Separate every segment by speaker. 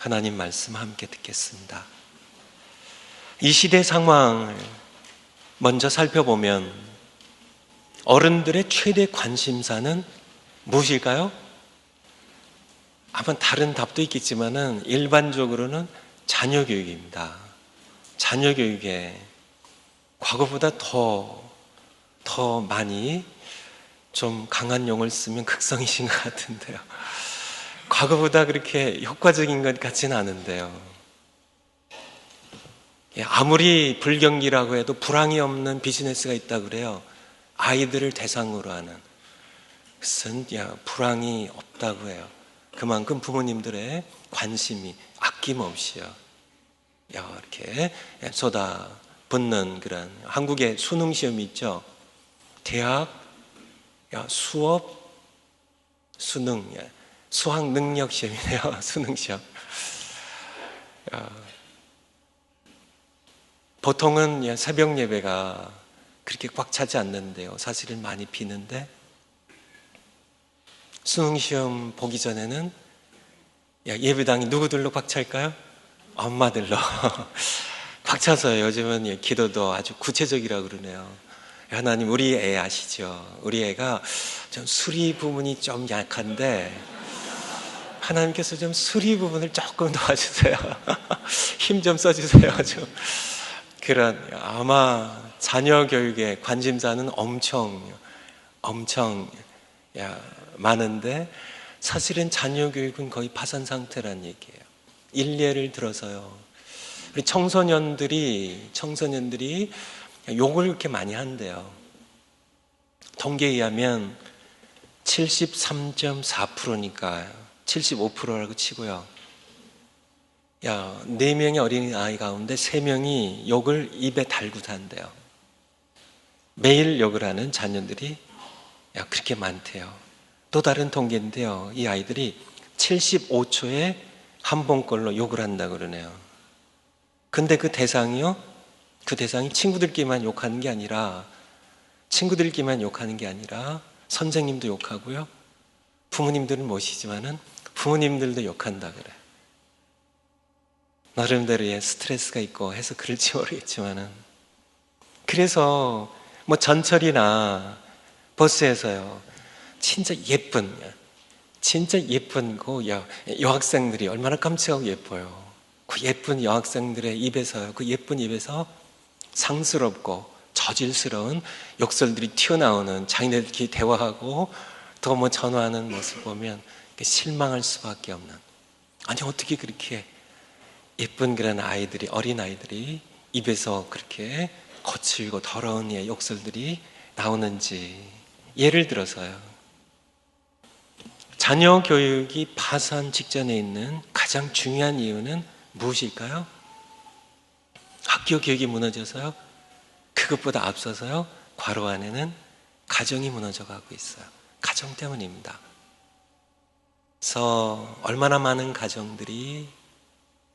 Speaker 1: 하나님 말씀 함께 듣겠습니다. 이 시대 상황을 먼저 살펴보면 어른들의 최대 관심사는 무엇일까요? 아마 다른 답도 있겠지만은 일반적으로는 자녀 교육입니다. 자녀 교육에 과거보다 더 많이 좀 강한 용어를 쓰면 극성이신 것 같은데요. 과거보다 그렇게 효과적인 것 같지는 않은데요. 아무리 불경기라고 해도 불황이 없는 비즈니스가 있다고 그래요. 아이들을 대상으로 하는. 그것은 불황이 없다고 해요. 그만큼 부모님들의 관심이 아낌없이요. 이렇게 쏟아붓는 그런 한국의 수능 시험이 있죠. 대학, 수업, 수능, 수학 능력 시험이네요. 수능 시험. 보통은 새벽 예배가 그렇게 꽉 차지 않는데요. 사실은 많이 비는데 수능 시험 보기 전에는 예배당이 누구들로 꽉 찰까요? 엄마들로 꽉 차서요. 요즘은 기도도 아주 구체적이라고 그러네요. 하나님, 우리 애 아시죠? 우리 애가 좀 수리 부분이 좀 약한데 하나님께서 좀 수리 부분을 조금 도와주세요. 힘 좀 써주세요. 좀. 그런 아마 자녀 교육의 관심사는 엄청 많은데 사실은 자녀 교육은 거의 파산 상태라는 얘기예요. 일례를 들어서요. 우리 청소년들이 욕을 그렇게 많이 한대요. 통계에 의하면 73.4%니까 75%라고 치고요. 4명의 어린아이 가운데 3명이 욕을 입에 달고 산대요. 매일 욕을 하는 자녀들이 그렇게 많대요. 또 다른 통계인데요. 이 아이들이 75초에 한 번꼴로 욕을 한다고 그러네요. 근데 그 대상이 친구들끼리만 욕하는 게 아니라 선생님도 욕하고요. 부모님들은 모시지만은 부모님들도 욕한다 그래요. 나름대로의 스트레스가 있고 해서 그럴지 모르겠지만은 그래서 전철이나 버스에서요 진짜 예쁜 여학생들이 얼마나 깜찍하고 예뻐요. 그 예쁜 여학생들의 입에서요, 그 예쁜 입에서 상스럽고 저질스러운 욕설들이 튀어나오는, 자기네들끼리 대화하고 또 전화하는 모습 보면 실망할 수밖에 없는. 아니 어떻게 그렇게 예쁜 그런 아이들이, 어린 아이들이 입에서 그렇게 거칠고 더러운 욕설들이 나오는지. 예를 들어서요, 자녀 교육이 파산 직전에 있는 가장 중요한 이유는 무엇일까요? 학교 교육이 무너져서요? 그것보다 앞서서요, 괄호 안에는 가정이 무너져 가고 있어요. 가정 때문입니다. 그래서 얼마나 많은 가정들이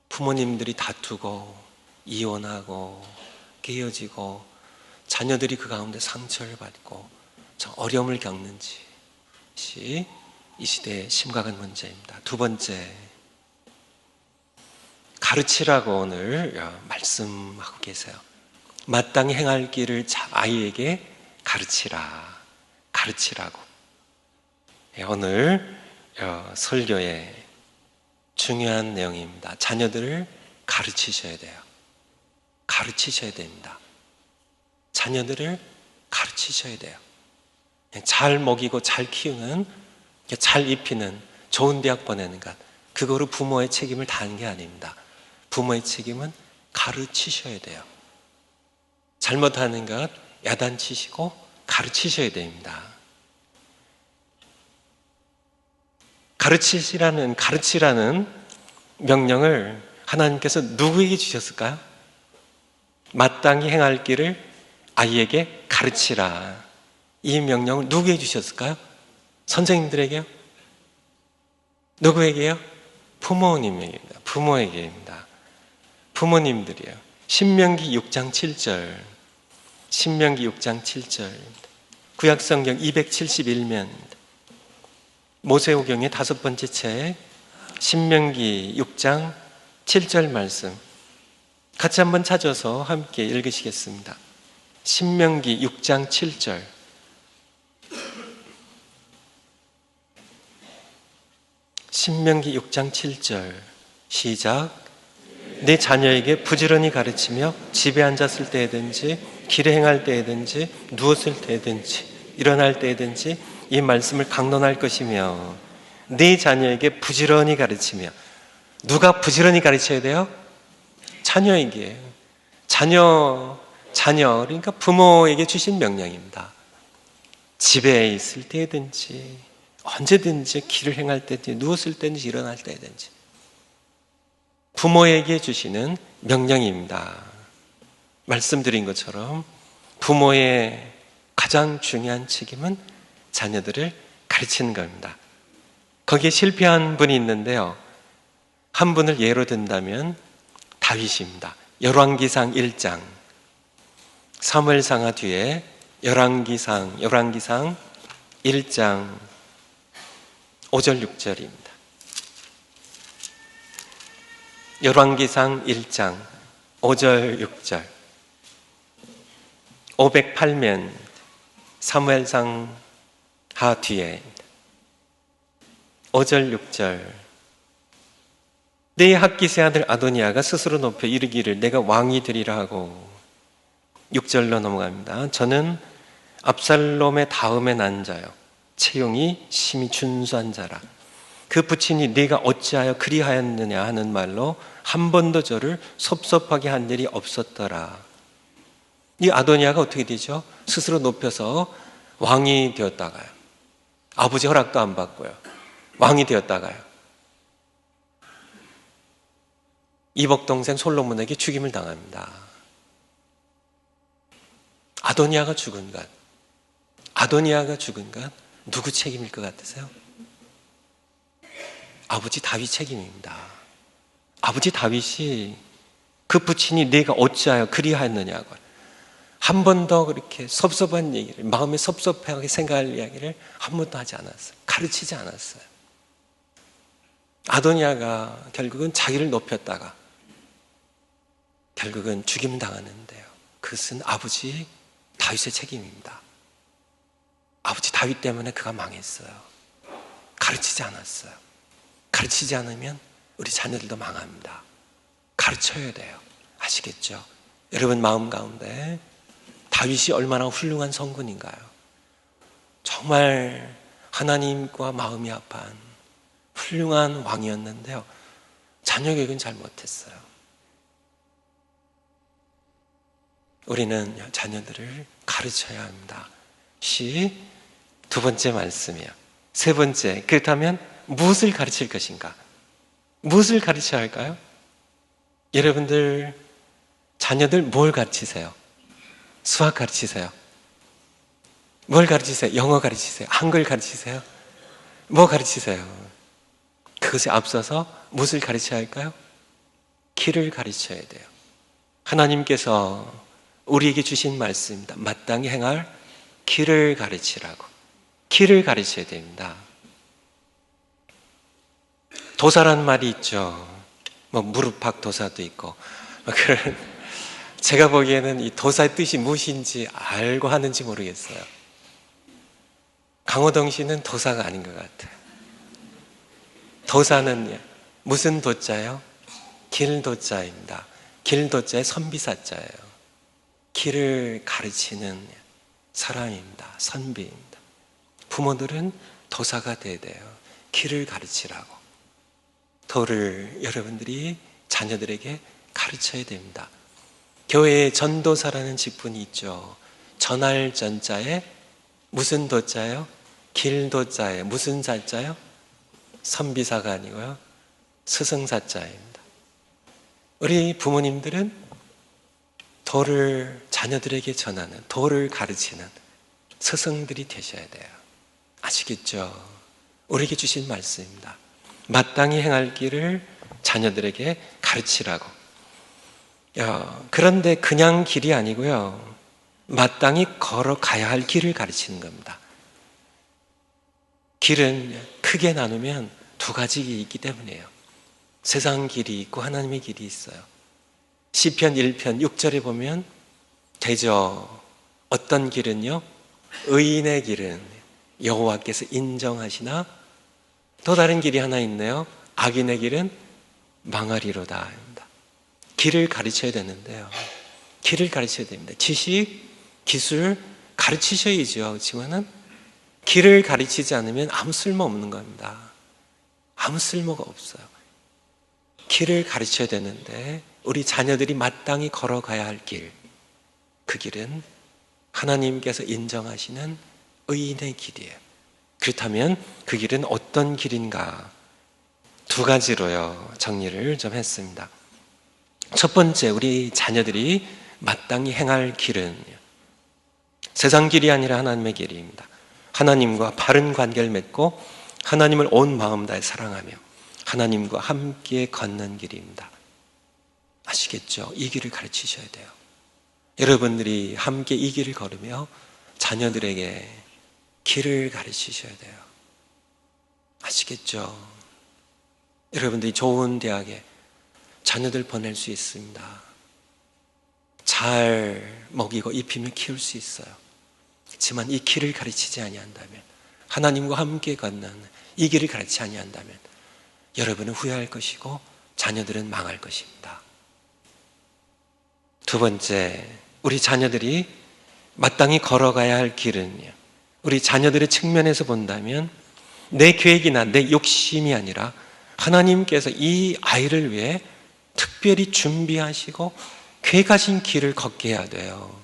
Speaker 1: 부모님들이 다투고 이혼하고 깨어지고 자녀들이 그 가운데 상처를 받고 어려움을 겪는지 이 시대의 심각한 문제입니다. 두 번째, 가르치라고 오늘 말씀하고 계세요. 마땅히 행할 길을 아이에게 가르치라고. 오늘 설교의 중요한 내용입니다. 자녀들을 가르치셔야 돼요. 가르치셔야 됩니다. 자녀들을 가르치셔야 돼요. 잘 먹이고 잘 키우는, 잘 입히는, 좋은 대학 보내는 것, 그거로 부모의 책임을 다하는 게 아닙니다. 부모의 책임은 가르치셔야 돼요. 잘못하는 것 야단치시고 가르치셔야 됩니다. 가르치라는 명령을 하나님께서 누구에게 주셨을까요? 마땅히 행할 길을 아이에게 가르치라. 이 명령을 누구에게 주셨을까요? 선생님들에게요? 누구에게요? 부모님에게입니다. 부모에게입니다. 부모님들이요. 신명기 6장 7절. 구약성경 271면 모세오경의 5번째 책 신명기 6장 7절 말씀 같이 한번 찾아서 함께 읽으시겠습니다. 신명기 6장 7절. 신명기 6장 7절 시작. 네 자녀에게 부지런히 가르치며 집에 앉았을 때든지 길에 행할 때든지 누웠을 때든지 일어날 때든지 이 말씀을 강론할 것이며 네 자녀에게 부지런히 가르치며. 누가 부지런히 가르쳐야 돼요? 자녀에게. 자녀 그러니까 부모에게 주신 명령입니다. 집에 있을 때든지 언제든지 길을 행할 때든지 누웠을 때든지 일어날 때든지 부모에게 주시는 명령입니다. 말씀드린 것처럼 부모의 가장 중요한 책임은 자녀들을 가르치는 겁니다. 거기에 실패한 분이 있는데요. 한 분을 예로 든다면 다윗입니다. 열왕기상 1장. 사무엘상하 뒤에 열왕기상 1장 5절 6절입니다. 열왕기상 1장 5절 6절. 508면 사무엘상하 뒤에 5절 6절. 네 학기세 아들 아도니아가 스스로 높여 이르기를 내가 왕이 되리라 하고. 6절로 넘어갑니다. 저는 압살롬의 다음에 난 자요 체용이 심히 준수한 자라. 그 부친이 네가 어찌하여 그리하였느냐 하는 말로 한 번도 저를 섭섭하게 한 일이 없었더라. 이 아도니아가 어떻게 되죠? 스스로 높여서 왕이 되었다가요. 아버지 허락도 안 받고요. 왕이 되었다가요. 이복 동생 솔로몬에게 죽임을 당합니다. 아도니아가 죽은 것 누구 책임일 것 같으세요? 아버지 다윗 책임입니다. 아버지 다윗이 그 부친이 네가 어찌하여 그리하였느냐고 한 번도 그렇게 섭섭한 얘기를, 마음에 섭섭하게 생각할 이야기를 한 번도 하지 않았어요. 가르치지 않았어요. 아도니아가 결국은 자기를 높였다가 결국은 죽임을 당하는데요. 그것은 아버지 다윗의 책임입니다. 아버지 다윗 때문에 그가 망했어요. 가르치지 않았어요. 가르치지 않으면 우리 자녀들도 망합니다. 가르쳐야 돼요. 아시겠죠? 여러분 마음 가운데 다윗이 얼마나 훌륭한 성군인가요? 정말 하나님과 마음이 합한 훌륭한 왕이었는데요. 자녀 교육은 잘 못했어요. 우리는 자녀들을 가르쳐야 합니다. 두 번째 말씀이요. 세 번째, 그렇다면 무엇을 가르칠 것인가? 무엇을 가르쳐야 할까요? 여러분들 자녀들 뭘 가르치세요? 수학 가르치세요? 뭘 가르치세요? 영어 가르치세요? 한글 가르치세요? 뭐 가르치세요? 그것에 앞서서 무엇을 가르쳐야 할까요? 길을 가르쳐야 돼요. 하나님께서 우리에게 주신 말씀입니다. 마땅히 행할 길을 가르치라고. 길을 가르쳐야 됩니다. 도사라는 말이 있죠. 무릎팍 도사도 있고. 제가 보기에는 이 도사의 뜻이 무엇인지 알고 하는지 모르겠어요. 강호동 씨는 도사가 아닌 것 같아요. 도사는 무슨 도자예요? 길도자입니다. 길도자의 선비사자예요. 길을 가르치는 사람입니다. 선비입니다. 부모들은 도사가 돼야 돼요. 길을 가르치라고. 도를 여러분들이 자녀들에게 가르쳐야 됩니다. 교회에 전도사라는 직분이 있죠. 전할 전자에 무슨 도자예요? 길도자예요. 무슨 자자요? 선비사가 아니고요. 스승사자입니다. 우리 부모님들은 도를 자녀들에게 전하는, 도를 가르치는 스승들이 되셔야 돼요. 아시겠죠? 우리에게 주신 말씀입니다. 마땅히 행할 길을 자녀들에게 가르치라고. 그런데 그냥 길이 아니고요. 마땅히 걸어가야 할 길을 가르치는 겁니다. 길은 크게 나누면 두 가지 길이 있기 때문이에요. 세상 길이 있고 하나님의 길이 있어요. 시편 1편 6절에 보면 되죠. 어떤 길은요? 의인의 길은 여호와께서 인정하시나 또 다른 길이 하나 있네요. 악인의 길은 망하리로다. 길을 가르쳐야 되는데요. 길을 가르쳐야 됩니다. 지식, 기술 가르치셔야죠. 그렇지만은 길을 가르치지 않으면 아무 쓸모 없는 겁니다. 아무 쓸모가 없어요. 길을 가르쳐야 되는데 우리 자녀들이 마땅히 걸어가야 할 길, 그 길은 하나님께서 인정하시는 의인의 길이에요. 그렇다면 그 길은 어떤 길인가? 두 가지로요 정리를 좀 했습니다. 첫 번째, 우리 자녀들이 마땅히 행할 길은 세상 길이 아니라 하나님의 길입니다. 하나님과 바른 관계를 맺고 하나님을 온 마음 다해 사랑하며 하나님과 함께 걷는 길입니다. 아시겠죠? 이 길을 가르치셔야 돼요. 여러분들이 함께 이 길을 걸으며 자녀들에게 길을 가르치셔야 돼요. 아시겠죠? 여러분들이 좋은 대학에 자녀들 보낼 수 있습니다. 잘 먹이고 입히며 키울 수 있어요. 그렇지만 이 길을 가르치지 아니한다면, 하나님과 함께 걷는 이 길을 가르치지 아니한다면 여러분은 후회할 것이고 자녀들은 망할 것입니다. 두 번째, 우리 자녀들이 마땅히 걸어가야 할 길은요, 우리 자녀들의 측면에서 본다면 내 계획이나 내 욕심이 아니라 하나님께서 이 아이를 위해 특별히 준비하시고 계획하신 길을 걷게 해야 돼요.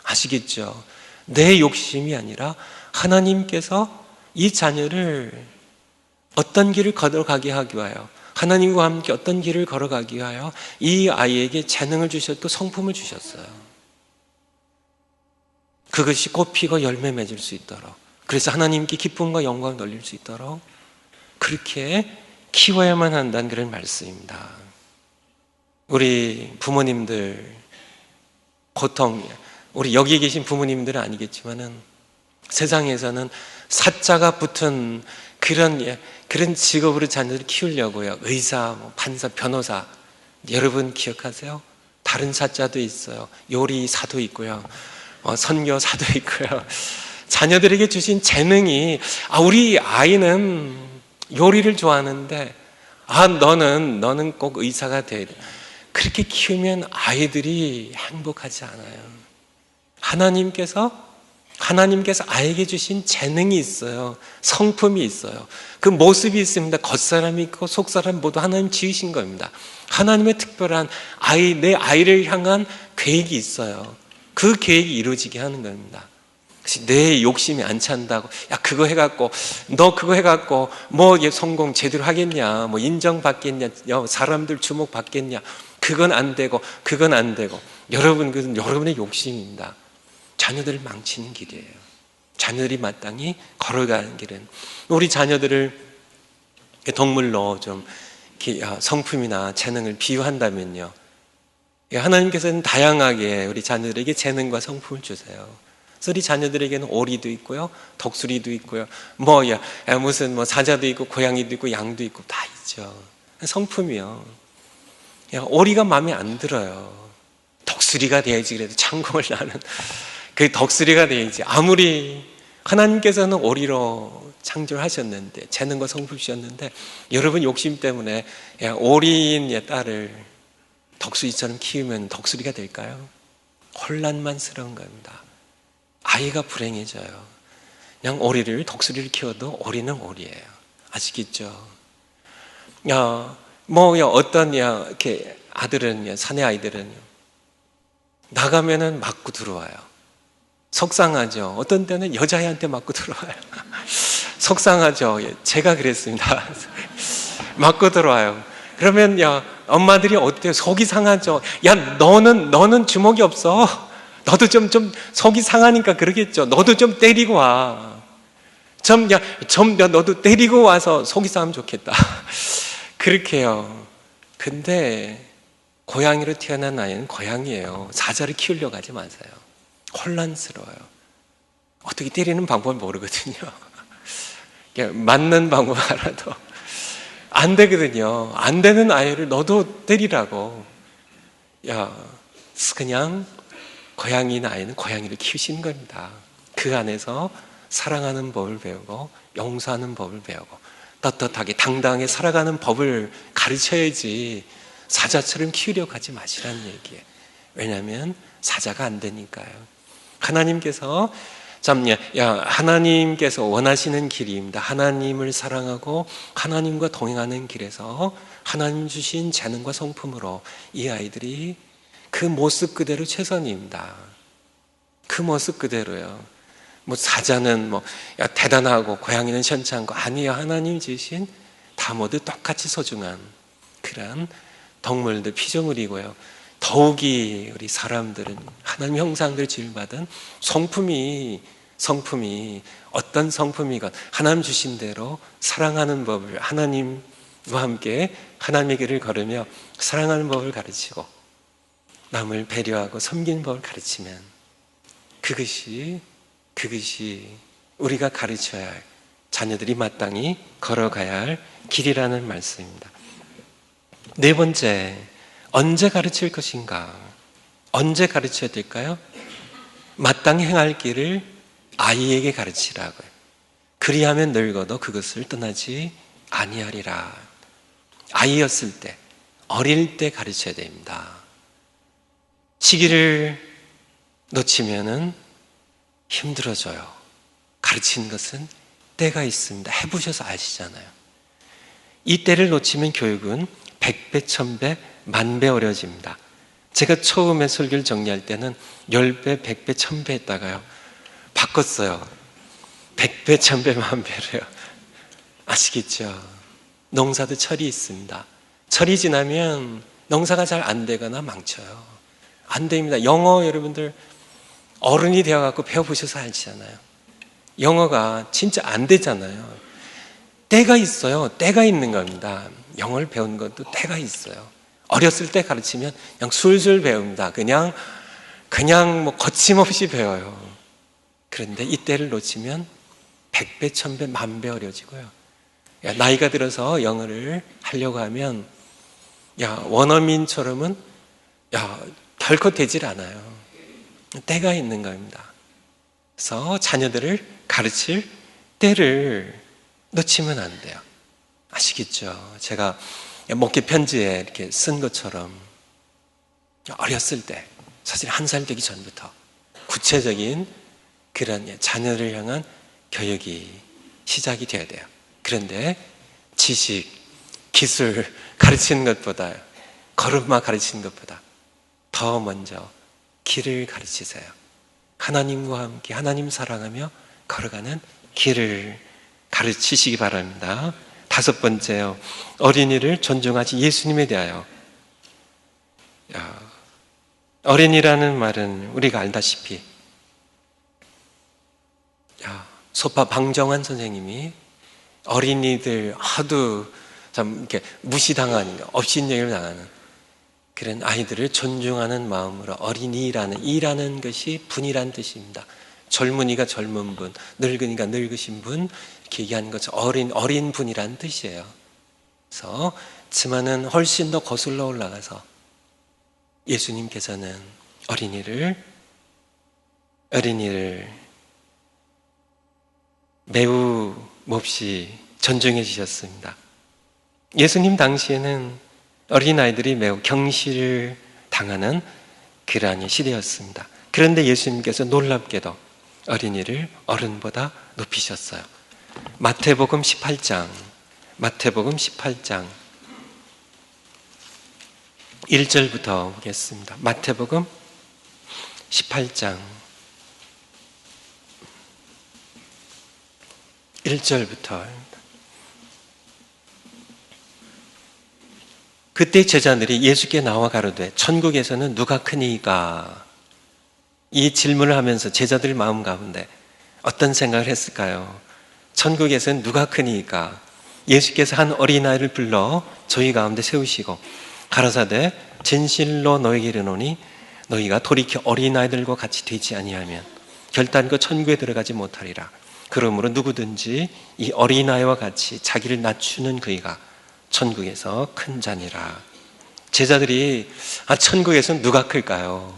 Speaker 1: 아시겠죠? 내 욕심이 아니라 하나님께서 이 자녀를 어떤 길을 걸어가게 하기 위하여, 하나님과 함께 어떤 길을 걸어가기 위하여 이 아이에게 재능을 주셨고 성품을 주셨어요. 그것이 꽃피고 열매 맺을 수 있도록, 그래서 하나님께 기쁨과 영광을 돌릴 수 있도록 그렇게 키워야만 한다는 그런 말씀입니다. 우리 부모님들, 보통 우리 여기 계신 부모님들은 아니겠지만은 세상에서는 사자가 붙은 그런 직업으로 자녀를 키우려고요. 의사, 판사, 변호사. 여러분 기억하세요? 다른 사자도 있어요. 요리사도 있고요. 선교사도 있고요. 자녀들에게 주신 재능이, 우리 아이는 요리를 좋아하는데, 너는 꼭 의사가 돼야 돼. 그렇게 키우면 아이들이 행복하지 않아요. 하나님께서 아이에게 주신 재능이 있어요. 성품이 있어요. 그 모습이 있습니다. 겉사람이 있고 속사람 모두 하나님 지으신 겁니다. 하나님의 특별한 내 아이를 향한 계획이 있어요. 그 계획이 이루어지게 하는 겁니다. 내 욕심이 안 찬다고, 그거 해갖고, 너 그거 해갖고, 성공 제대로 하겠냐, 인정받겠냐, 사람들 주목받겠냐, 그건 안 되고. 여러분, 그건 여러분의 욕심입니다. 자녀들을 망치는 길이에요. 자녀들이 마땅히 걸어가는 길은, 우리 자녀들을 동물로 좀 성품이나 재능을 비유한다면요, 하나님께서는 다양하게 우리 자녀들에게 재능과 성품을 주세요. 그래서 우리 자녀들에게는 오리도 있고요, 독수리도 있고요, 무슨 사자도 있고 고양이도 있고 양도 있고 다 있죠. 성품이요. 오리가 마음에 안 들어요. 독수리가 돼야지, 그래도 창공을 나는 그 독수리가 돼야지. 아무리 하나님께서는 오리로 창조하셨는데, 재능과 성품 주셨는데, 여러분 욕심 때문에 오리인 딸을 독수리처럼 키우면 독수리가 될까요? 혼란만스러운 겁니다. 아이가 불행해져요. 그냥 독수리를 키워도 오리는 오리예요. 아시겠죠? 어떤 이렇게 아들은, 사내 아이들은 나가면은 맞고 들어와요. 속상하죠. 어떤 때는 여자애한테 맞고 들어와요. 속상하죠. 제가 그랬습니다. 맞고 들어와요. 그러면 엄마들이 어때요? 속이 상하죠. 너는 주먹이 없어. 너도 좀 속이 상하니까 그러겠죠. 너도 좀 때리고 와. 너도 때리고 와서 속이 상하면 좋겠다. 그렇게요. 근데 고양이로 태어난 아이는 고양이에요. 사자를 키우려고 하지 마세요. 혼란스러워요. 어떻게 때리는 방법을 모르거든요. 맞는 방법 알아도 안 되거든요. 안 되는 아이를 너도 때리라고. 야, 그냥 고양이 아이는 고양이를 키우시는 겁니다. 그 안에서 사랑하는 법을 배우고 용서하는 법을 배우고 떳떳하게 당당하게 살아가는 법을 가르쳐야지 사자처럼 키우려고 하지 마시라는 얘기예요. 왜냐하면 사자가 안 되니까요. 하나님께서 하나님께서 원하시는 길입니다. 하나님을 사랑하고 하나님과 동행하는 길에서 하나님 주신 재능과 성품으로 이 아이들이 그 모습 그대로 최선입니다. 그 모습 그대로요. 사자는 대단하고 고양이는 현찮고 아니요. 하나님 주신 다 모두 똑같이 소중한 그런 동물들 피조물이고요. 더욱이 우리 사람들은 하나님 형상들 지음받은 성품이 어떤 성품이건 하나님 주신 대로 사랑하는 법을 하나님과 함께 하나님의 길을 걸으며 사랑하는 법을 가르치고 남을 배려하고 섬기는 법을 가르치면 그것이 우리가 가르쳐야 할 자녀들이 마땅히 걸어가야 할 길이라는 말씀입니다. 네 번째, 언제 가르칠 것인가? 언제 가르쳐야 될까요? 마땅히 행할 길을 아이에게 가르치라고요. 그리하면 늙어도 그것을 떠나지 아니하리라. 아이였을 때, 어릴 때 가르쳐야 됩니다. 시기를 놓치면은 힘들어져요. 가르치는 것은 때가 있습니다. 해보셔서 아시잖아요. 이 때를 놓치면 교육은 100배, 1000배, 10,000배 어려워집니다. 제가 처음에 설교를 정리할 때는 10배, 100배, 1000배 했다가요. 바꿨어요. 100배, 1000배, 10,000배로요. 아시겠죠? 농사도 철이 있습니다. 철이 지나면 농사가 잘 안 되거나 망쳐요. 안 됩니다. 영어 여러분들 어른이 되어갖고 배워보셔서 알잖아요. 영어가 진짜 안 되잖아요. 때가 있어요. 때가 있는 겁니다. 영어를 배우는 것도 때가 있어요. 어렸을 때 가르치면 그냥 술술 배웁니다. 그냥 거침없이 배워요. 그런데 이 때를 놓치면 100배, 1000배, 10,000배 어려지고요. 나이가 들어서 영어를 하려고 하면 원어민처럼은 결코 되질 않아요. 때가 있는 겁니다. 그래서 자녀들을 가르칠 때를 놓치면 안 돼요. 아시겠죠? 제가 목회 편지에 이렇게 쓴 것처럼 어렸을 때, 사실 1살 되기 전부터 구체적인 그런 자녀를 향한 교육이 시작이 돼야 돼요. 그런데 지식, 기술 가르치는 것보다, 걸음마 가르치는 것보다 더 먼저 길을 가르치세요. 하나님과 함께 하나님 사랑하며 걸어가는 길을 가르치시기 바랍니다. 5번째요. 어린이를 존중하지 예수님에 대하여. 어린이라는 말은 우리가 알다시피 소파 방정환 선생님이 어린이들 하도 참 이렇게 무시당하는, 업신여기를 당하는 그런 아이들을 존중하는 마음으로 어린이라는 이라는 것이 분이란 뜻입니다. 젊은이가 젊은 분, 늙은이가 늙으신 분 이렇게 얘기하는 것처럼 어린 분이란 뜻이에요. 그래서 지만은 훨씬 더 거슬러 올라가서 예수님께서는 어린이를 매우 몹시 존중해 주셨습니다. 예수님 당시에는 어린아이들이 매우 경시를 당하는 그러한 시대였습니다. 그런데 예수님께서 놀랍게도 어린이를 어른보다 높이셨어요. 마태복음 18장 1절부터 보겠습니다. 마태복음 18장 1절부터. 그때 제자들이 예수께 나와 가로되 천국에서는 누가 크니까? 이 질문을 하면서 제자들 마음 가운데 어떤 생각을 했을까요? 천국에서는 누가 크니까? 예수께서 한 어린아이를 불러 저희 가운데 세우시고 가라사대 진실로 너에게 이르노니 너희가 돌이켜 어린아이들과 같이 되지 아니하면 결단코 천국에 들어가지 못하리라. 그러므로 누구든지 이 어린아이와 같이 자기를 낮추는 그이가 천국에서 큰 자니라. 제자들이 천국에서 누가 클까요?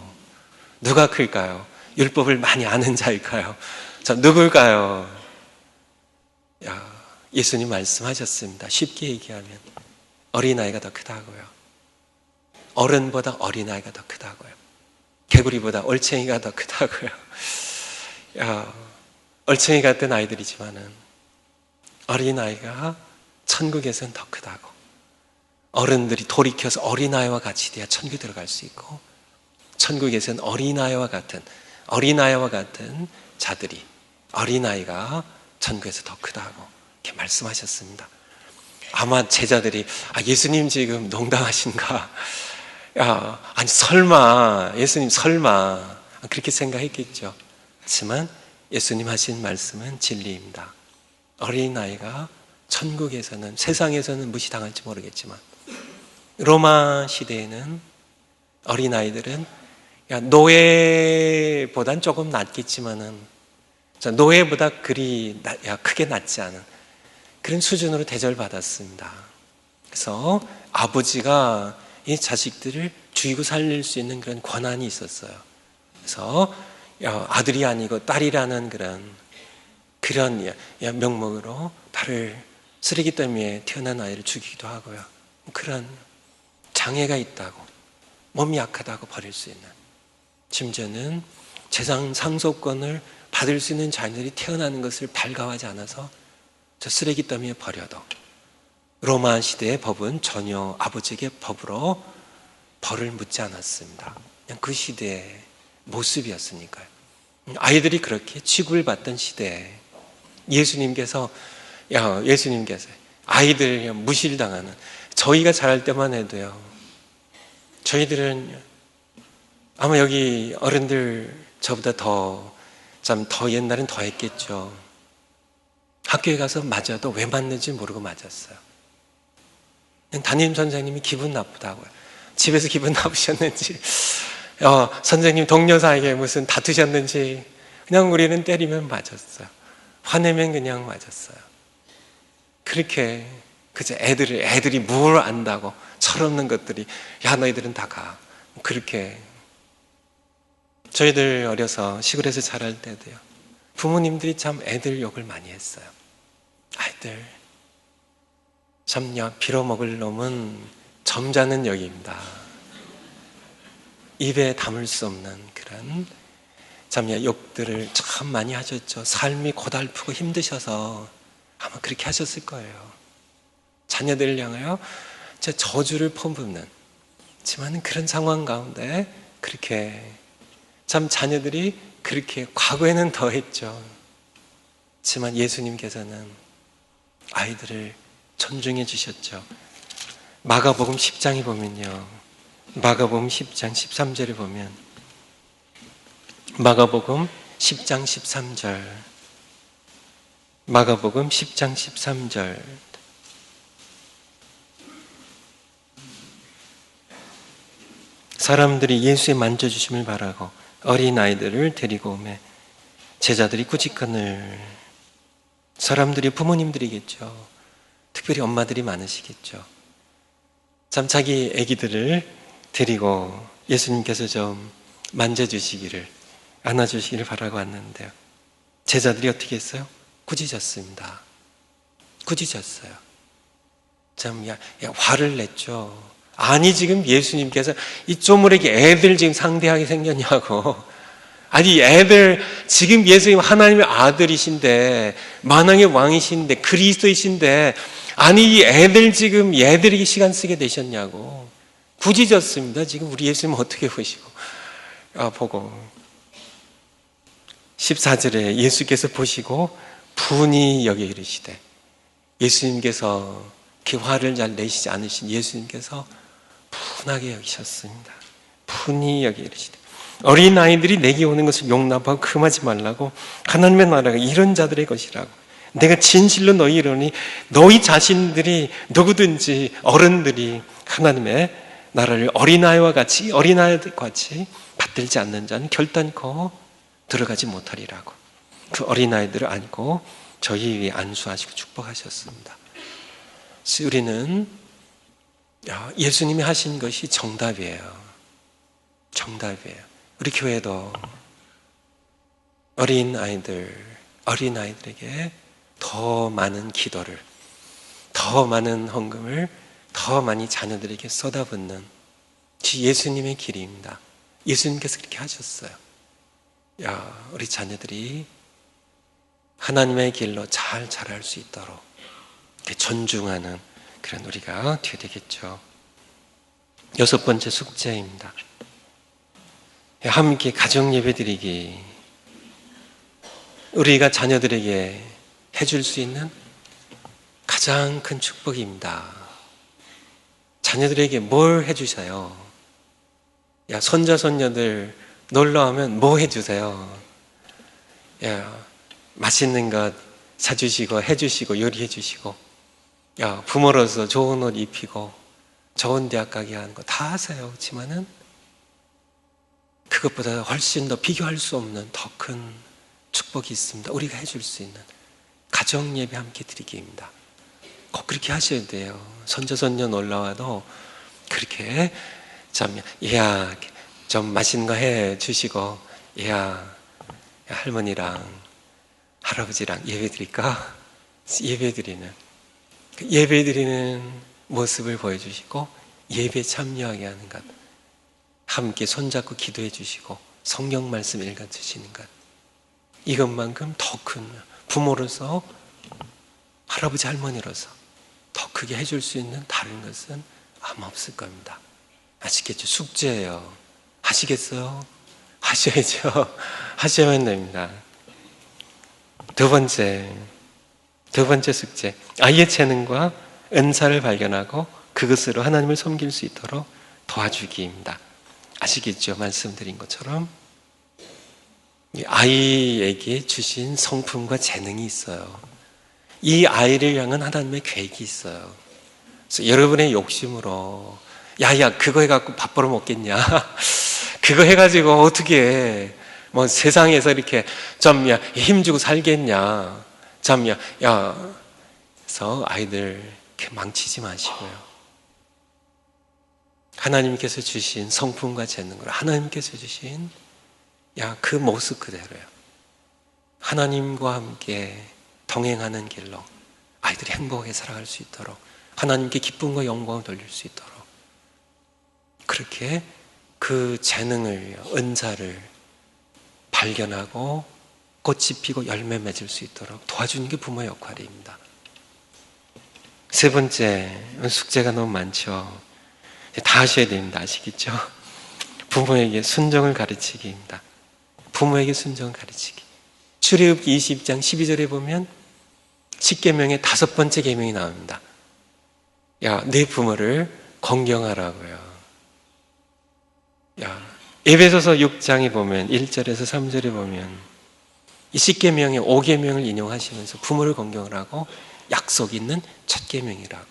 Speaker 1: 누가 클까요? 율법을 많이 아는 자일까요? 자, 누굴까요? 예수님 말씀하셨습니다. 쉽게 얘기하면 어린아이가 더 크다고요. 어른보다 어린아이가 더 크다고요. 개구리보다 올챙이가 더 크다고요. 얼챙이 같은 아이들이지만은 어린아이가 천국에서는 더 크다고. 어른들이 돌이켜서 어린아이와 같이 돼야 천국에 들어갈 수 있고, 천국에서는 어린아이와 같은 자들이, 어린아이가 천국에서 더 크다고 이렇게 말씀하셨습니다. 아마 제자들이 예수님 지금 농담하신가? 아니 설마, 예수님 설마 그렇게 생각했겠죠. 하지만 예수님 하신 말씀은 진리입니다. 어린아이가 천국에서는, 세상에서는 무시당할지 모르겠지만 로마 시대에는 어린아이들은 노예보단 조금 낫겠지만은 노예보다 크게 낫지 않은 그런 수준으로 대접받았습니다. 그래서 아버지가 이 자식들을 죽이고 살릴 수 있는 그런 권한이 있었어요. 그래서 아들이 아니고 딸이라는 그런 명목으로 발을 쓰레기더미 위에 태어난 아이를 죽이기도 하고요. 그런 장애가 있다고, 몸이 약하다고 버릴 수 있는, 심지어는 재산 상속권을 받을 수 있는 자녀들이 태어나는 것을 발가하지 않아서 저 쓰레기더미에 버려도 로마 시대의 법은 전혀 아버지에게 법으로 벌을 묻지 않았습니다. 그냥 그 시대의 모습이었으니까요. 아이들이 그렇게 취급을 받던 시대에 예수님께서 아이들 무시를 당하는, 저희가 자랄 때만 해도요, 저희들은 아마 여기 어른들 저보다 더 옛날엔 더 했겠죠. 학교에 가서 맞아도 왜 맞는지 모르고 맞았어요. 담임 선생님이 기분 나쁘다고요. 집에서 기분 나쁘셨는지, 선생님 동료 사이에 무슨 다투셨는지, 그냥 우리는 때리면 맞았어요. 화내면 그냥 맞았어요. 그렇게 그저 애들이 뭘 안다고, 철없는 것들이, 너희들은 다 가. 그렇게. 저희들 어려서 시골에서 자랄 때도요, 부모님들이 참 애들 욕을 많이 했어요. 아이들 참 빌어먹을 놈은 점잖은 역입니다. 입에 담을 수 없는 그런 욕들을 참 많이 하셨죠. 삶이 고달프고 힘드셔서 아마 그렇게 하셨을 거예요. 자녀들을 향하여 저주를 퍼붓는, 하지만 그런 상황 가운데 그렇게 자녀들이 그렇게 과거에는 더 했죠. 하지만 예수님께서는 아이들을 존중해 주셨죠. 마가복음 10장에 보면요, 마가복음 10장 13절에 보면, 마가복음 10장 13절, 마가복음 10장 13절, 사람들이 예수의 만져주심을 바라고 어린아이들을 데리고 오매 제자들이 꾸짖거늘. 사람들이 부모님들이겠죠. 특별히 엄마들이 많으시겠죠. 자기 아기들을 데리고 예수님께서 좀 만져주시기를, 안아주시기를 바라고 왔는데요, 제자들이 어떻게 했어요? 꾸짖었습니다. 꾸짖었어요. 화를 냈죠. 아니 지금 예수님께서 이 쪼무레기 애들 지금 상대하게 생겼냐고. 아니 애들 지금 예수님 하나님의 아들이신데, 만왕의 왕이신데, 그리스도이신데, 아니 이 애들 지금 얘들에게 시간 쓰게 되셨냐고 꾸짖었습니다. 지금 우리 예수님 어떻게 보고 14절에 예수께서 보시고 분이 여기 이르시되, 예수님께서 그 화를 잘 내시지 않으신 예수님께서 분하게 여기셨습니다. 분이 여기 이르시되, 어린아이들이 내게 오는 것을 용납하고 금하지 말라고. 하나님의 나라가 이런 자들의 것이라고. 내가 진실로 너희 이르노니 너희 자신들이, 누구든지 어른들이 하나님의 나라를 어린아이와 같이 받들지 않는 자는 결단코 들어가지 못하리라고. 그 어린아이들을 안고 저희 위에 안수하시고 축복하셨습니다. 우리는 예수님이 하신 것이 정답이에요. 정답이에요. 우리 교회도 어린아이들에게 더 많은 기도를, 더 많은 헌금을 더 많이 자녀들에게 쏟아붓는 예수님의 길입니다. 예수님께서 그렇게 하셨어요. 우리 자녀들이 하나님의 길로 잘 자랄 수 있도록 존중하는 그런 우리가 되어야 되겠죠. 6번째 숙제입니다. 함께 가정 예배드리기. 우리가 자녀들에게 해줄 수 있는 가장 큰 축복입니다. 자녀들에게 뭘 해주세요? 손자, 손녀들 놀러오면 뭐 해주세요? 맛있는 것 사주시고 해주시고 요리해주시고, 부모로서 좋은 옷 입히고 좋은 대학 가게 하는 거 다 하세요. 그렇지만은 그것보다 훨씬 더 비교할 수 없는 더 큰 축복이 있습니다. 우리가 해줄 수 있는 가정 예배 함께 드리기입니다. 꼭 그렇게 하셔야 돼요. 손자 손녀 놀러와도 그렇게 좀 맛있는 거 해 주시고, 할머니랑 할아버지랑 예배 드릴까? 예배 드리는 모습을 보여주시고 예배 참여하게 하는 것, 함께 손잡고 기도해 주시고 성경 말씀 읽어 주시는 것, 이것만큼 더 큰, 부모로서 할아버지 할머니로서 더 크게 해줄 수 있는 다른 것은 아마 없을 겁니다. 아시겠죠? 숙제예요. 하시겠어요? 하셔야죠. 하셔야만 됩니다. 두 번째 숙제, 아이의 재능과 은사를 발견하고 그것으로 하나님을 섬길 수 있도록 도와주기입니다. 아시겠죠? 말씀드린 것처럼 아이에게 주신 성품과 재능이 있어요. 이 아이를 향한 하나님의 계획이 있어요. 그래서 여러분의 욕심으로 그거 해갖고 밥 벌어 먹겠냐, 그거 해가지고 어떻게 세상에서 이렇게 힘주고 살겠냐, 그래서 아이들 이렇게 망치지 마시고요. 하나님께서 주신 성품과 재능으로, 하나님께서 주신 그 모습 그대로요. 하나님과 함께 동행하는 길로 아이들이 행복하게 살아갈 수 있도록, 하나님께 기쁨과 영광을 돌릴 수 있도록, 그렇게 그 재능을, 은사를 발견하고 꽃이 피고 열매 맺을 수 있도록 도와주는 게 부모의 역할입니다. 세 번째, 숙제가 너무 많죠. 다 하셔야 됩니다. 아시겠죠? 부모에게 순종을 가르치기입니다. 부모에게 순종을 가르치기. 출애굽기 20장 12절에 보면 10계명의 5번째 계명이 나옵니다. 내 부모를 공경하라고요. 에베소서 6장에 보면 1절에서 3절에 보면 이 10계명의 5계명을 인용하시면서 부모를 공경을 하고 약속 있는 첫 계명이라고.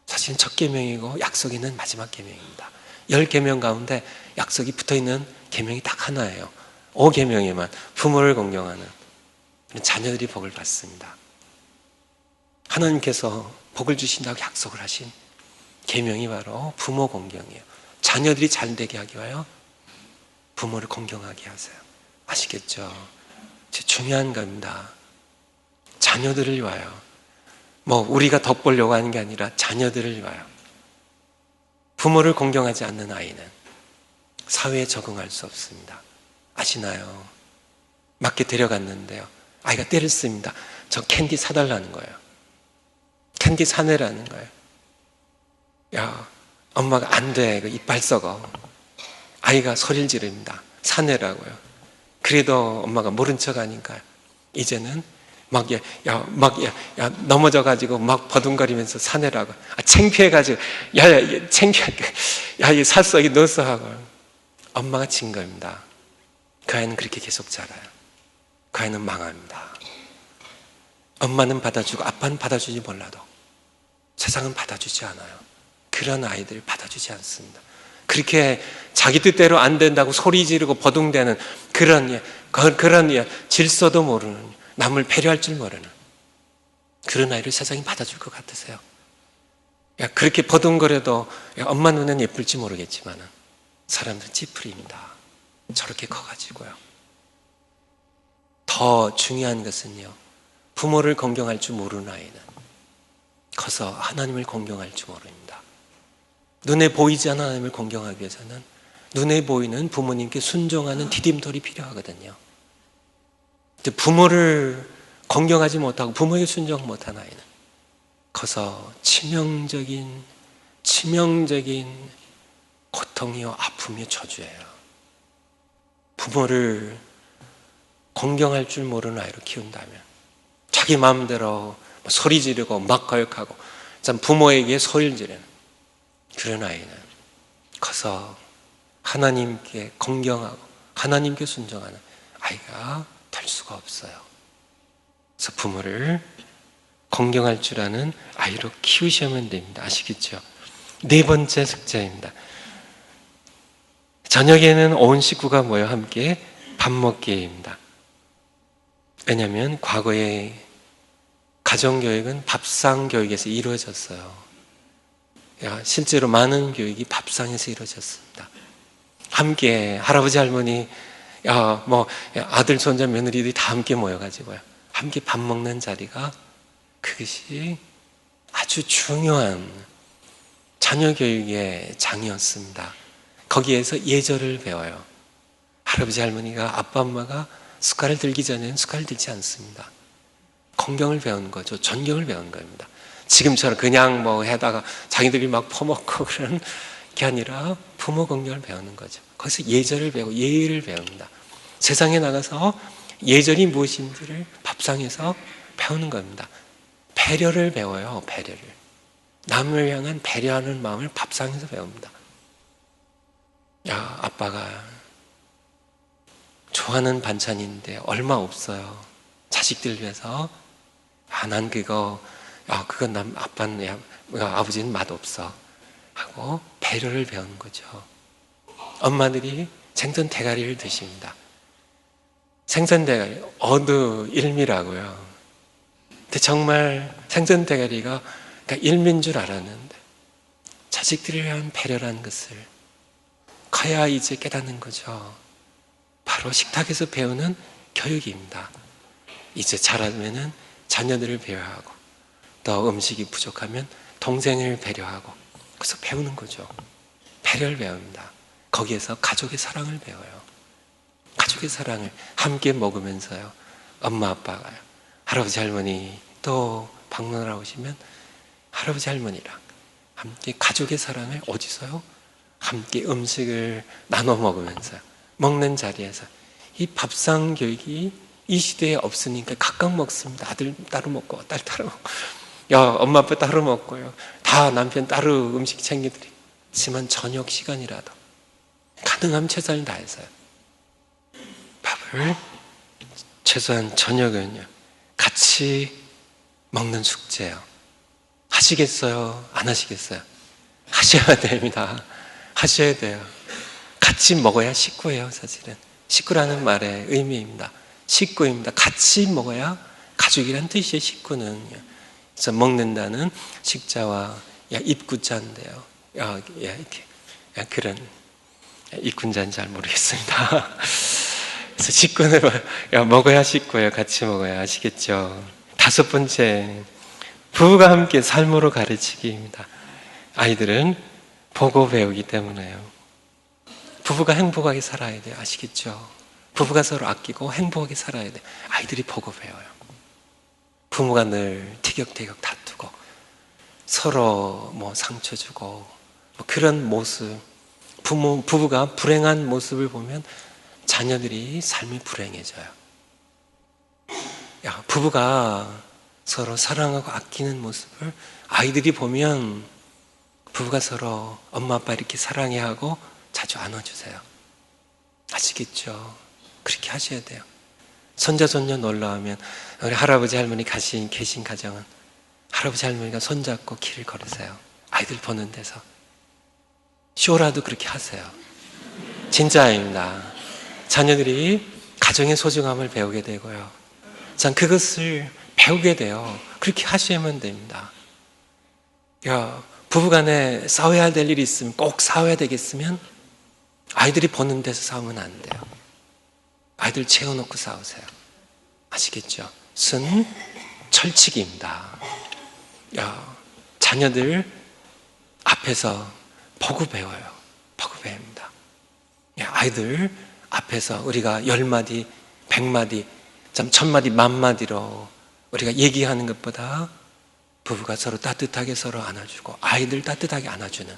Speaker 1: 사실은 첫 계명이고 약속 있는 마지막 계명입니다. 10계명 가운데 약속이 붙어있는 계명이 딱 하나예요. 5계명에만 부모를 공경하는 자녀들이 복을 받습니다. 하나님께서 복을 주신다고 약속을 하신 계명이 바로 부모 공경이에요. 자녀들이 잘 되게 하기 위하여 부모를 공경하게 하세요. 아시겠죠? 중요한 겁니다. 자녀들을 위하여, 우리가 덕보려고 하는 게 아니라 자녀들을 위하여. 부모를 공경하지 않는 아이는 사회에 적응할 수 없습니다. 아시나요? 밖에 데려갔는데요, 아이가 떼를 씁니다. 저 캔디 사달라는 거예요. 캔디 사내라는 거예요. 엄마가 안 돼, 이빨 썩어. 아이가 소리를 지릅니다. 사내라고요. 그래도 엄마가 모른 척 하니까 이제는 넘어져가지고 막 버둥거리면서 사내라고. 창피해가지고, 이 살썩이 넣었어 하고. 엄마가 진 겁니다. 그 아이는 그렇게 계속 자라요. 그 아이는 망합니다. 엄마는 받아주고 아빠는 받아주지 몰라도 세상은 받아주지 않아요. 그런 아이들 받아주지 않습니다. 그렇게 자기 뜻대로 안 된다고 소리 지르고 버둥대는 그런 질서도 모르는, 남을 배려할 줄 모르는 그런 아이를 세상이 받아줄 것 같으세요? 그렇게 버둥거려도 엄마 눈엔 예쁠지 모르겠지만 사람들은 찌푸리입니다. 저렇게 커가지고요. 더 중요한 것은요, 부모를 공경할 줄 모르는 아이는 커서 하나님을 공경할 줄 모릅니다. 눈에 보이지 않는 하나님을 공경하기 위해서는 눈에 보이는 부모님께 순종하는 디딤돌이 필요하거든요. 근데 부모를 공경하지 못하고 부모에게 순종 못한 아이는 커서 치명적인 고통이요 아픔이요 저주예요. 부모를 공경할 줄 모르는 아이로 키운다면 자기 마음대로 소리 지르고 막 거역하고 참 부모에게 소리를 지르는 그런 아이는 커서 하나님께 공경하고 하나님께 순종하는 아이가 될 수가 없어요. 그래서 부모를 공경할 줄 아는 아이로 키우시면 됩니다. 아시겠죠? 네 번째 숙제입니다. 저녁에는 온 식구가 모여 함께 밥 먹기입니다. 왜냐하면 과거에 가정교육은 밥상교육에서 이루어졌어요. 실제로 많은 교육이 밥상에서 이루어졌습니다. 함께 할아버지 할머니 아들 손자 며느리들이 다 함께 모여가지고요 함께 밥 먹는 자리가 그것이 아주 중요한 자녀 교육의 장이었습니다. 거기에서 예절을 배워요. 할아버지 할머니가 아빠 엄마가 숟갈을 들기 전에는 숟갈을 들지 않습니다. 공경을 배우는 거죠. 존경을 배우는 겁니다. 지금처럼 그냥 해다가 자기들이 막 퍼먹고 그런 게 아니라 부모 공경을 배우는 거죠. 거기서 예절을 배우고 예의를 배웁니다. 세상에 나가서 예절이 무엇인지를 밥상에서 배우는 겁니다. 배려를 배워요. 배려를. 남을 향한 배려하는 마음을 밥상에서 배웁니다. 아빠가 좋아하는 반찬인데 얼마 없어요. 자식들 위해서 난 그건 아빠는 아버지는 맛없어 하고 배려를 배우는 거죠. 엄마들이 생선 대가리를 드십니다. 생선 대가리 어느 일미라고요. 근데 정말 생선 대가리가 일미인 줄 알았는데 자식들을 위한 배려라는 것을 커야 이제 깨닫는 거죠. 바로 식탁에서 배우는 교육입니다. 이제 자라면은 자녀들을 배려하고 또 음식이 부족하면 동생을 배려하고 그래서 배우는 거죠. 배려를 배웁니다. 거기에서 가족의 사랑을 배워요. 가족의 사랑을 함께 먹으면서요. 엄마 아빠가요. 할아버지 할머니 또 방문하러 오시면 할아버지 할머니랑 함께 가족의 사랑을 어디서요? 함께 음식을 나눠 먹으면서 먹는 자리에서 이 밥상 교육이 이 시대에 없으니까 각각 먹습니다. 아들 따로 먹고 딸 따로 먹고 엄마 아빠 따로 먹고요. 다 남편 따로 음식 챙겨드리지만 저녁 시간이라도 가능하면 최선을 다해서요. 밥을 최소한 저녁은요 같이 먹는 숙제예요. 하시겠어요? 안 하시겠어요? 하셔야 됩니다. 하셔야 돼요. 같이 먹어야 식구예요. 사실은 식구라는 말의 의미입니다. 식구입니다. 같이 먹어야 가족이란 뜻이에요. 식구는요. 그래서 먹는다는 식자와 입구자인데요. 이렇게 그런 입군자는 잘 모르겠습니다. 그래서 식구는 먹어야 식구예요. 같이 먹어야. 아시겠죠? 다섯 번째, 부부가 함께 삶으로 가르치기입니다. 아이들은 보고 배우기 때문에요. 부부가 행복하게 살아야 돼요. 아시겠죠? 부부가 서로 아끼고 행복하게 살아야 돼요. 아이들이 보고 배워요. 부모가 늘 티격태격 다투고 서로 상처 주고 그런 모습, 부부가 불행한 모습을 보면 자녀들이 삶이 불행해져요. 부부가 서로 사랑하고 아끼는 모습을 아이들이 보면 부부가 서로 엄마 아빠 이렇게 사랑해야 하고 자주 안아주세요. 아시겠죠? 그렇게 하셔야 돼요. 손자 손녀 놀러 오면 우리 할아버지 할머니 계신 가정은 할아버지 할머니가 손잡고 길을 걸으세요. 아이들 보는 데서 쇼라도 그렇게 하세요. 진짜입니다. 자녀들이 가정의 소중함을 배우게 되고요. 전 그것을 배우게 돼요. 그렇게 하시면 됩니다. 부부간에 싸워야 될 일이 있으면 꼭 싸워야 되겠으면 아이들이 보는 데서 싸우면 안 돼요. 아이들 채워놓고 싸우세요. 아시겠죠? 순 철칙입니다. 자녀들 앞에서 보고 배워요. 보고 배웁니다. 아이들 앞에서 우리가 10마디, 100마디, 1000마디, 10,000마디로 우리가 얘기하는 것보다 부부가 서로 따뜻하게 서로 안아주고 아이들 따뜻하게 안아주는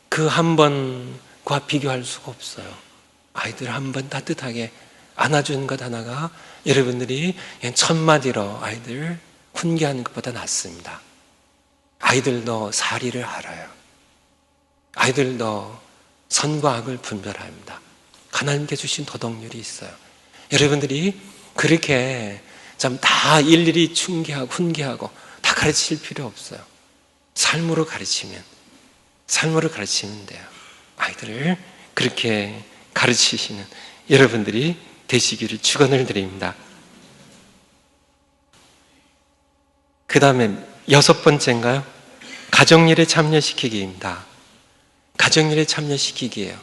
Speaker 1: 그 한 번과 비교할 수가 없어요. 아이들 한 번 따뜻하게 안아주는 것 하나가 여러분들이 1000마디로 아이들 훈계하는 것보다 낫습니다. 아이들도 사리를 알아요. 아이들도 선과 악을 분별합니다. 하나님께 주신 도덕률이 있어요. 여러분들이 그렇게 참 다 일일이 충계하고 훈계하고 다 가르칠 필요 없어요. 삶으로 가르치면 돼요. 아이들을 그렇게 가르치시는 여러분들이 되시기를 축원을 드립니다. 그 다음에 6번째인가요? 가정일에 참여시키기입니다. 가정일에 참여시키기예요.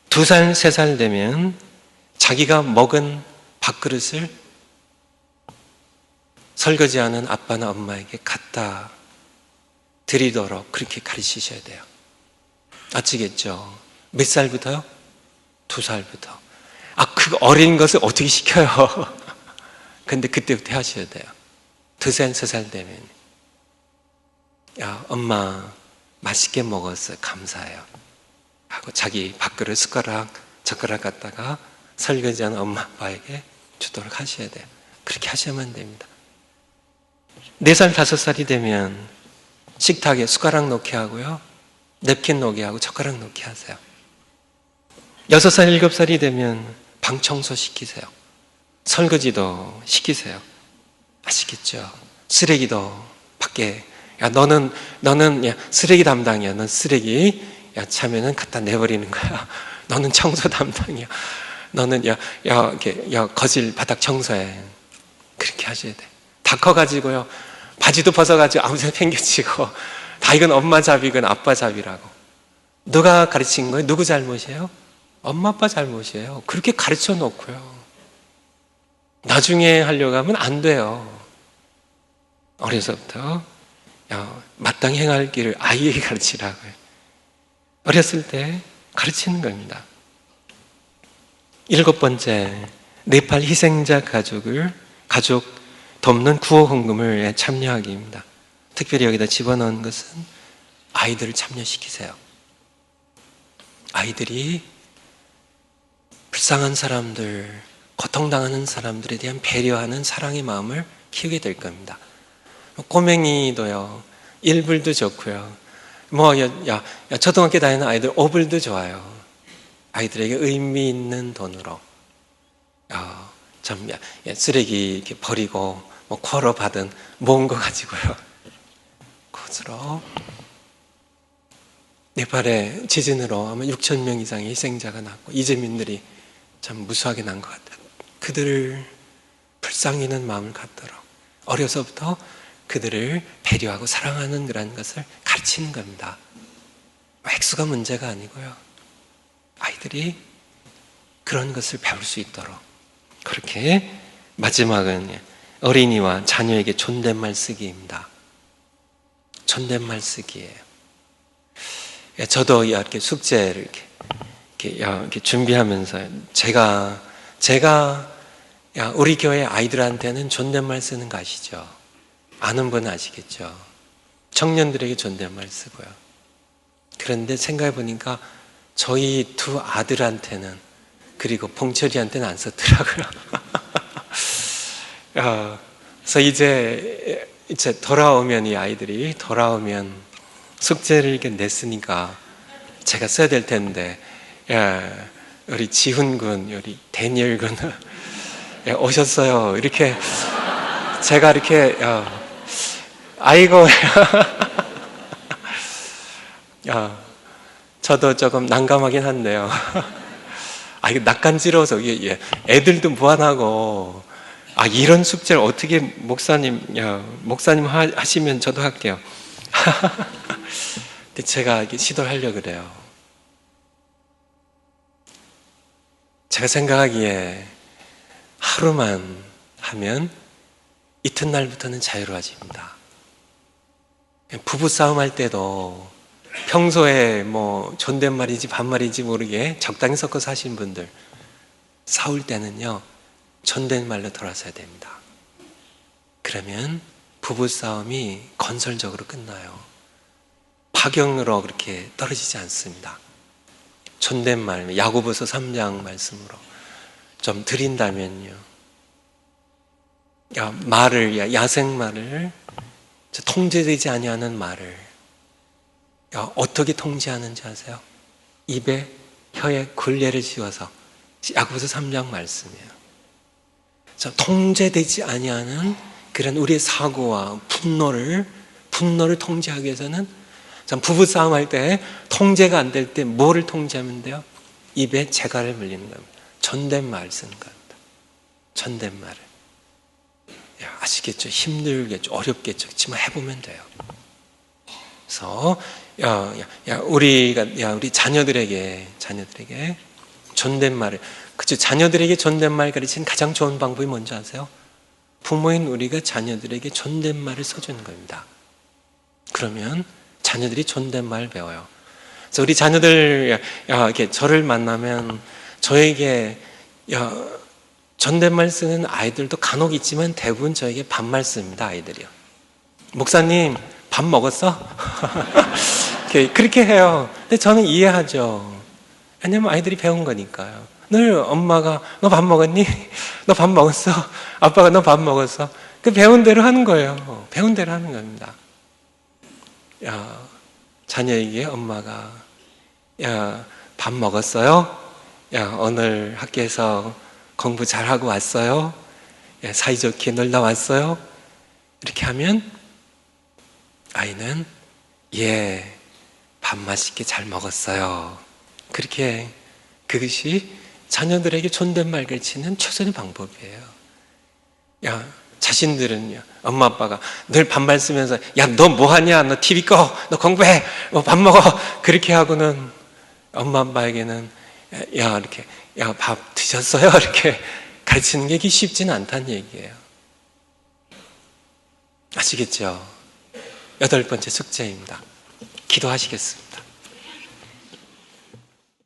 Speaker 1: 2살, 3살 되면 자기가 먹은 밥그릇을 설거지하는 아빠나 엄마에게 갖다 드리도록 그렇게 가르치셔야 돼요. 아시겠죠? 몇 살부터요? 2살부터. 그 어린 것을 어떻게 시켜요? 근데 그때부터 하셔야 돼요. 2살, 3살 되면. 엄마 맛있게 먹었어요. 감사해요. 하고 자기 밥그릇 젓가락 갖다가 설거지하는 엄마 아빠에게 주도록 하셔야 돼요. 그렇게 하셔야만 됩니다. 4살, 5살이 되면 식탁에 숟가락 놓게 하고요. 냅킨 놓게 하고 젓가락 놓게 하세요. 6살, 7살이 되면 방 청소 시키세요. 설거지도 시키세요. 아시겠죠? 쓰레기도 밖에 너는 쓰레기 담당이야. 넌 쓰레기 차면은 갖다 내버리는 거야. 너는 청소 담당이야. 너는 거실 바닥 청소해. 그렇게 하셔야 돼. 다 커가지고요. 바지도 벗어가지고 아무 데나 팽개치고 다 이건 엄마 잡이, 이건 아빠 잡이라고. 누가 가르친 거예요? 누구 잘못이에요? 엄마 아빠 잘못이에요. 그렇게 가르쳐 놓고요. 나중에 하려고 하면 안 돼요. 어려서부터 마땅히 행할 길을 아이에게 가르치라고요. 어렸을 때 가르치는 겁니다. 7번째, 네팔 희생자 가족 돕는 구호 헌금을 참여하기입니다. 특별히 여기다 집어넣은 것은 아이들을 참여시키세요. 아이들이 불쌍한 사람들, 고통당하는 사람들에 대한 배려하는 사랑의 마음을 키우게 될 겁니다. 꼬맹이도요, 1불도 좋고요. 초등학교 다니는 아이들 5불도 좋아요. 아이들에게 의미 있는 돈으로 쓰레기 이렇게 버리고 쿼러 받은 모은 거 가지고요. 그것으로 네팔의 지진으로 아마 6,000명 이상의 희생자가 났고 이재민들이 참 무수하게 난 것 같아요. 그들을 불쌍히 여기는 마음을 갖도록 어려서부터 그들을 배려하고 사랑하는 그런 것을 가르치는 겁니다. 획수가 문제가 아니고요. 아이들이 그런 것을 배울 수 있도록 그렇게 마지막은 어린이와 자녀에게 존댓말 쓰기입니다. 존댓말 쓰기예요. 저도 이렇게 숙제를 이렇게 준비하면서 제가 우리 교회 아이들한테는 존댓말 쓰는 거 아시죠? 아는 분 아시겠죠? 청년들에게 존댓말 쓰고요. 그런데 생각해 보니까 저희 2 아들한테는 그리고 봉철이한테는 안 썼더라고요. 그래서 이제 돌아오면 이 아이들이 돌아오면 숙제를 이렇게 냈으니까 제가 써야 될 텐데 우리 지훈 군, 우리 데니엘 군 오셨어요. 이렇게 제가 이렇게 아이고 저도 조금 난감하긴 한데요. 이거 낯간지러워서 애들도 무한하고 이런 숙제를 어떻게 목사님 하시면 저도 할게요. 근데 제가 시도를 하려고 그래요. 제가 생각하기에 하루만 하면 이튿날부터는 자유로워집니다. 부부싸움 할 때도 평소에 뭐 존댓말인지 반말인지 모르게 적당히 섞어서 하시는 분들, 싸울 때는요 존댓말로 돌아서야 됩니다. 그러면 부부싸움이 건설적으로 끝나요. 파경으로 그렇게 떨어지지 않습니다. 존댓말, 야고보서 3장 말씀으로 좀 드린다면요, 야생말을, 통제되지 아니하는 말을 어떻게 통제하는지 아세요? 입에 혀에 굴레를 씌워서, 야고보서 3장 말씀이에요. 통제되지 아니하는 그런 우리의 사고와 분노를 통제하기 위해서는, 부부싸움 할 때 통제가 안 될 때 뭐를 통제하면 돼요? 입에 재갈을 물리는 겁니다. 존댓말 쓰는 겁니다. 존댓말을. 아시겠죠? 힘들겠죠? 어렵겠죠? 그렇지만 해보면 돼요. 그래서 우리 자녀들에게 존댓말을, 그쵸? 자녀들에게 존댓말 가르치는 가장 좋은 방법이 뭔지 아세요? 부모인 우리가 자녀들에게 존댓말을 써주는 겁니다. 그러면 자녀들이 존댓말 배워요. 그래서 우리 자녀들 이렇게 저를 만나면 저에게 존댓말 쓰는 아이들도 간혹 있지만 대부분 저에게 반말 씁니다. 아이들이요. 목사님 밥 먹었어? 그렇게 해요. 근데 저는 이해하죠. 왜냐면 아이들이 배운 거니까요. 늘 엄마가 너 밥 먹었니? 너 밥 먹었어? 아빠가 너 밥 먹었어? 그 배운 대로 하는 거예요. 배운 대로 하는 겁니다. 자녀에게 엄마가 밥 먹었어요? 오늘 학교에서 공부 잘하고 왔어요? 사이좋게 놀다 왔어요? 이렇게 하면 아이는 밥 맛있게 잘 먹었어요. 그것이 자녀들에게 존댓말 가르치는 최선의 방법이에요. 자신들은요, 엄마 아빠가 늘 반말 쓰면서 너 뭐하냐, 너 TV 꺼, 너 공부해, 밥 먹어, 그렇게 하고는 엄마 아빠에게는 이렇게 밥 드셨어요? 이렇게 가르치는 게 쉽지는 않다는 얘기예요. 아시겠죠? 8번째 숙제입니다. 기도하시겠습니다.